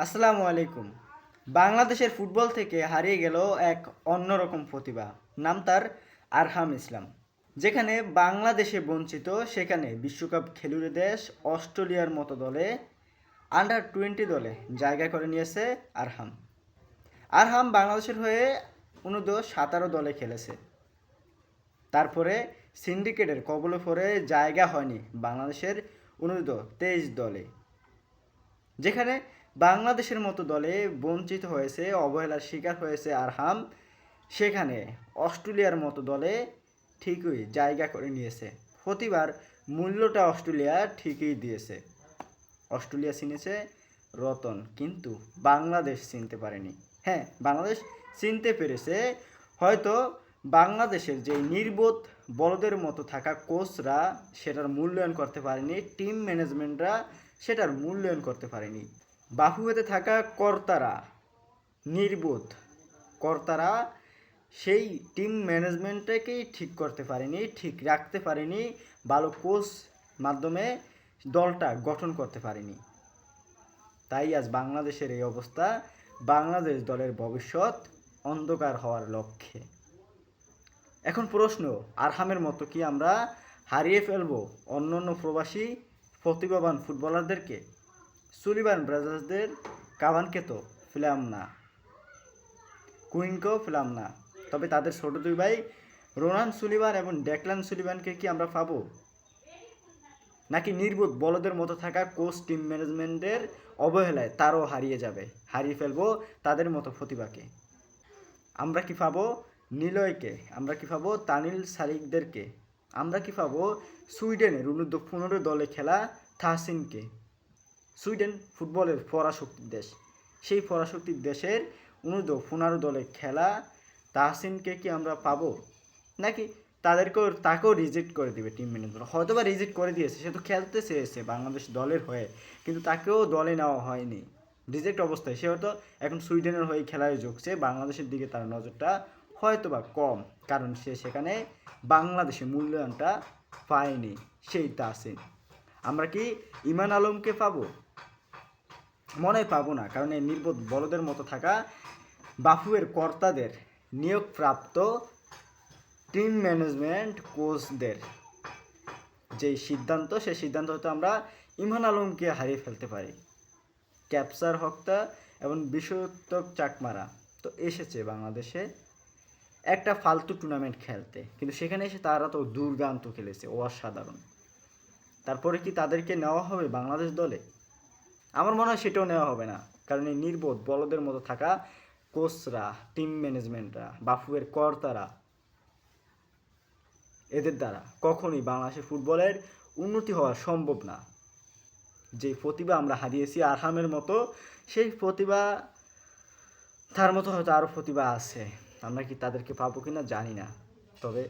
আসসালামু আলাইকুম। বাংলাদেশের ফুটবল থেকে হারিয়ে গেল এক অন্যরকম প্রতিভা। নাম তার আরহাম ইসলাম। যেখানে বাংলাদেশে বঞ্চিত সেখানে বিশ্বকাপ খেলুড়ে দেশ অস্ট্রেলিয়ার মতো দলে আন্ডার 20 দলে জায়গা করে নিয়েছে আরহাম। আরহাম বাংলাদেশের হয়ে অনূর্ধ্ব 17 দলে খেলেছে। তারপরে সিন্ডিকেটের কবলে পড়ে জায়গা হয়নি বাংলাদেশের অনূর্ধ্ব 23 দলে, যেখানে বাংলাদেশের মতো দলে বঞ্চিত হয়েছে, অবহেলার শিকার হয়েছে আরহাম। সেখানে অস্ট্রেলিয়ার মতো দলে ঠিকই জায়গা করে নিয়েছে। প্রতিবার মূল্যটা অস্ট্রেলিয়া ঠিকই দিয়েছে। অস্ট্রেলিয়া চিনেছে রতন, কিন্তু বাংলাদেশ চিনতে পারেনি। হ্যাঁ, বাংলাদেশ চিনতে পেরেছে। হয়তো বাংলাদেশের যে নির্বোধ বলদের মতো থাকা কোচরা সেটার মূল্যায়ন করতে পারেনি, টিম ম্যানেজমেন্টরা সেটার মূল্যায়ন করতে পারেনি। বাফুফেতে থাকা কর্তারা, নির্বোধ কর্তারা সেই টিম ম্যানেজমেন্টটাকেই ঠিক করতে পারেনি, ঠিক রাখতে পারেনি, ভালো কোচ মাধ্যমে দলটা গঠন করতে পারেনি। তাই আজ বাংলাদেশের এই অবস্থা। বাংলাদেশ দলের ভবিষ্যৎ অন্ধকার হওয়ার লক্ষ্যে। এখন প্রশ্ন, আরহামের মতো কি আমরা হারিয়ে ফেলব অন্য প্রবাসী প্রতিভাবান ফুটবলারদেরকে? সুলিভান ব্রাদার্সদের কাভানকে তো পেলাম না, কুইনকেও পেলাম না, তবে তাদের ছোট দুই ভাই রোনান সুলিভান এবং ডেকলান সুলিভানকে কি আমরা পাবো? নাকি নির্বোধ বলদের মতো থাকা কোচ টিম ম্যানেজমেন্টের অবহেলায় তারও হারিয়ে ফেলবো তাদের মতো প্রতিভাকে? আমরা কি পাবো নিলয়কে? আমরা কি পাবো তানিল সালিকদেরকে? আমরা কি পাবো সুইডেনের অনূর্ধ্ব 15 দলে খেলা তাহসিনকে? সুইডেন ফুটবলের পরাশক্তির দেশ। সেই পরাশক্তির দেশের অনূর্ধ্ব 15 দলে খেলা তাহসিনকে কি আমরা পাবো? নাকি তাকেও রিজেক্ট করে দিবে টিম ম্যানেজমেন্ট? হয়তো বা রিজেক্ট করে দিয়েছে, সে তো খেলতে চেয়েছে বাংলাদেশ দলের হয়ে, কিন্তু তাকেও দলে নেওয়া হয়নি। রিজেক্ট অবস্থায় সে হয়তো এখন সুইডেনের হয়ে খেলায় ঝুঁকছে। বাংলাদেশের দিকে তার নজরটা হয়তো বা কম, কারণ সে সেখানে বাংলাদেশে মূল্যায়নটা পায়নি। সেই তাহসিন। আমরা কি ইমান আলমকে পাবো? মনে হয় পাবো না, কারণ এই নির্বোধ বলদের মতো থাকা বাফুয়ের কর্তাদের নিয়োগপ্রাপ্ত টিম ম্যানেজমেন্ট কোচদের যেই সিদ্ধান্ত, সেই সিদ্ধান্ত হয়তো আমরা ইমান আলমকে হারিয়ে ফেলতে পারি। ক্যাপসার হক্তা এবং বিশ্বতক চাকমারা তো এসেছে বাংলাদেশে একটা ফালতু টুর্নামেন্ট খেলতে, কিন্তু সেখানে এসে তারা তো দুর্দান্ত খেলেছে, অসাধারণ। তারপরে কি তাদেরকে নেওয়া হবে বাংলাদেশ দলে? আমার মনে হয় সেটাও নেওয়া হবে না, কারণ এই নির্বোধ বলদের মতো থাকা কোচরা, টিম ম্যানেজমেন্টরা, বাফুয়ের কর্তারা, এদের দ্বারা কখনোই বাংলাদেশের ফুটবলের উন্নতি হওয়া সম্ভব না। যে প্রতিভা আমরা হারিয়েছি আরহামের মতো, সেই প্রতিভা তার মতো হয়তো আরও প্রতিভা আছে। আমরা কি তাদেরকে পাবো কি না জানি না। তবে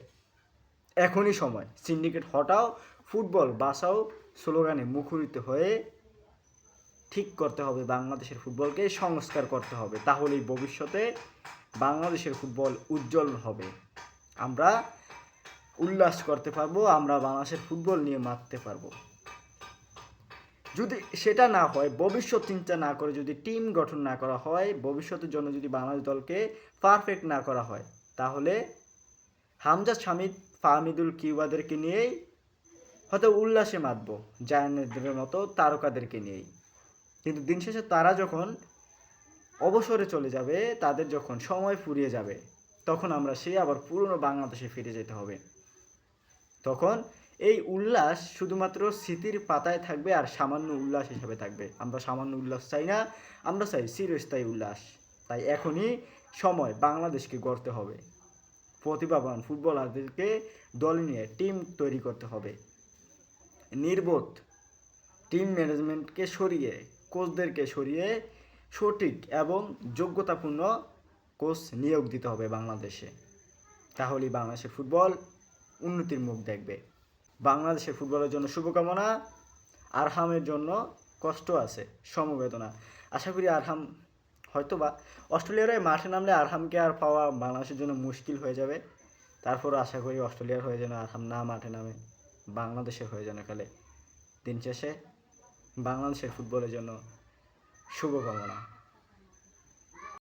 এখনই সময়, সিন্ডিকেট হটাও, ফুটবল বাঁচাও স্লোগানে মুখরিত হয়ে ঠিক করতে হবে বাংলাদেশের ফুটবলকে, সংস্কার করতে হবে। তাহলেই ভবিষ্যতে বাংলাদেশের ফুটবল উজ্জ্বল হবে। আমরা উল্লাস করতে পারবো, আমরা বাংলাদেশের ফুটবল নিয়ে মারতে পারবো। যদি সেটা না হয়, ভবিষ্যৎ চিন্তা না করে যদি টিম গঠন না করা হয়, ভবিষ্যতের জন্য যদি বাংলাদেশ দলকে পারফেক্ট না করা হয়, তাহলে হামজা শামিদ, ফাহমিদুল কিউবাদেরকে নিয়েই হয়তো উল্লাসে মাতব, জায়ানের মতো তারকাদেরকে নিয়েই। কিন্তু দিন শেষে তারা যখন অবসরে চলে যাবে, তাদের যখন সময় ফুরিয়ে যাবে, তখন আমরা আবার পুরনো বাংলাদেশে ফিরে যেতে হবে। তখন এই উল্লাস শুধুমাত্র স্মৃতির পাতায় থাকবে আর সামান্য উল্লাস হিসাবে থাকবে। আমরা সামান্য উল্লাস চাই না, আমরা চাই চিরস্থায়ী উল্লাস। তাই এখনই সময় বাংলাদেশকে গড়তে হবে, প্রতিভাবান ফুটবলারদেরকে দলে নিয়ে টিম তৈরি করতে হবে, নির্বোধ টিম ম্যানেজমেন্টকে সরিয়ে, কোচদেরকে সরিয়ে সঠিক এবং যোগ্যতাপূর্ণ কোচ নিয়োগ দিতে হবে বাংলাদেশে। তাহলেই বাংলাদেশের ফুটবল উন্নতির মুখ দেখবে। বাংলাদেশের ফুটবলের জন্য শুভকামনা। আরহামের জন্য কষ্ট আছে, সমবেদনা। আশা করি আরহাম হয়তো বা অস্ট্রেলিয়ার মাঠে নামলে আরহামকে আর পাওয়া বাংলাদেশের জন্য মুশকিল হয়ে যাবে। তারপরও আশা করি অস্ট্রেলিয়ার হয়ে যেন আরহাম না মাঠে নামে, বাংলাদেশের হয়ে যেন খেলে। দিন শেষে বাংলাদেশের ফুটবলের জন্য শুভকামনা।